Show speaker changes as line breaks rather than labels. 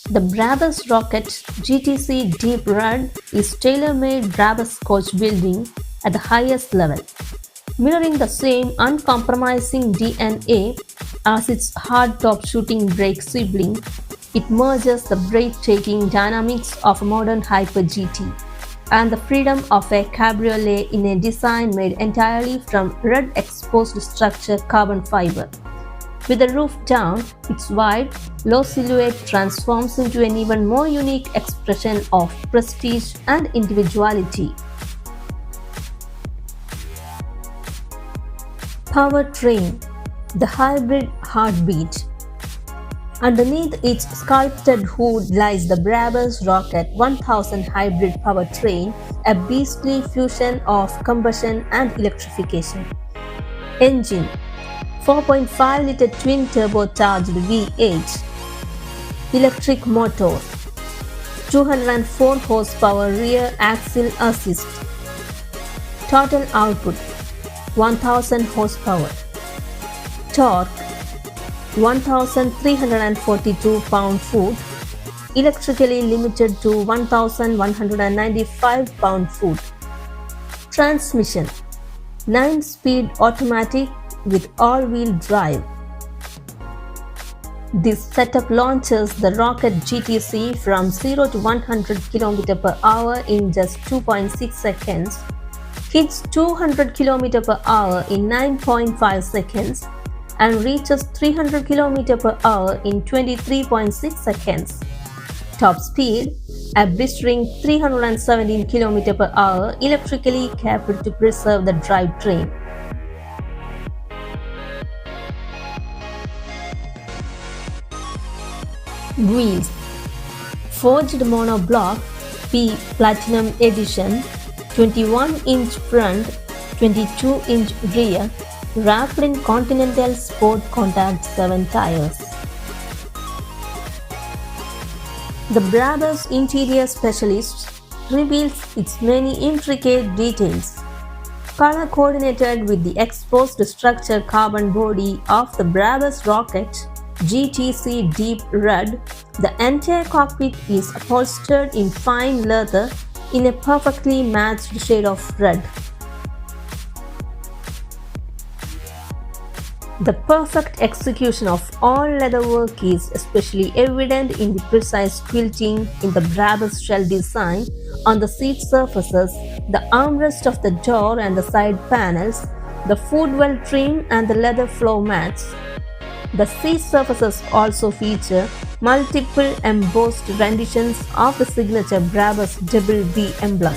The Brabus Rocket GTC Deep Red is tailor-made Brabus coach building at the highest level, mirroring the same uncompromising DNA as its hardtop shooting brake sibling. It merges the breathtaking dynamics of a modern Hyper GT and the freedom of a Cabriolet in a design made entirely from red exposed structure carbon fiber. With the roof down, its wide, low silhouette transforms into an even more unique expression of prestige and individuality. Powertrain, the hybrid heartbeat. Underneath its sculpted hood lies the Brabus Rocket 1000 hybrid powertrain, a beastly fusion of combustion and electrification. Engine, 4.5-liter twin-turbocharged V8. Electric motor, 204 horsepower rear axle assist. Total output, 1000 horsepower. Torque, 1342 pound-foot, electrically limited to 1195 pound-foot. Transmission, 9-speed automatic with all-wheel drive. This setup launches the Rocket GTC from 0 to 100 km per hour in just 2.6 seconds, hits 200 km per hour in 9.5 seconds, and reaches 300 km per hour in 23.6 seconds. Top speed, a blistering 317 km per hour, electrically capped to preserve the drivetrain. Wheels, forged monoblock P Platinum Edition, 21-inch front, 22-inch rear, wrapped in Continental Sport Contact 7 tires. The Brabus interior specialist reveals its many intricate details. Color coordinated with the exposed structure carbon body of the Brabus Rocket GTC Deep Red, the entire cockpit is upholstered in fine leather in a perfectly matched shade of red. The perfect execution of all leatherwork is especially evident in the precise quilting in the Brabus shell design on the seat surfaces, the armrest of the door and the side panels, the footwell trim and the leather floor mats. The seat surfaces also feature multiple embossed renditions of the signature Brabus double V emblem.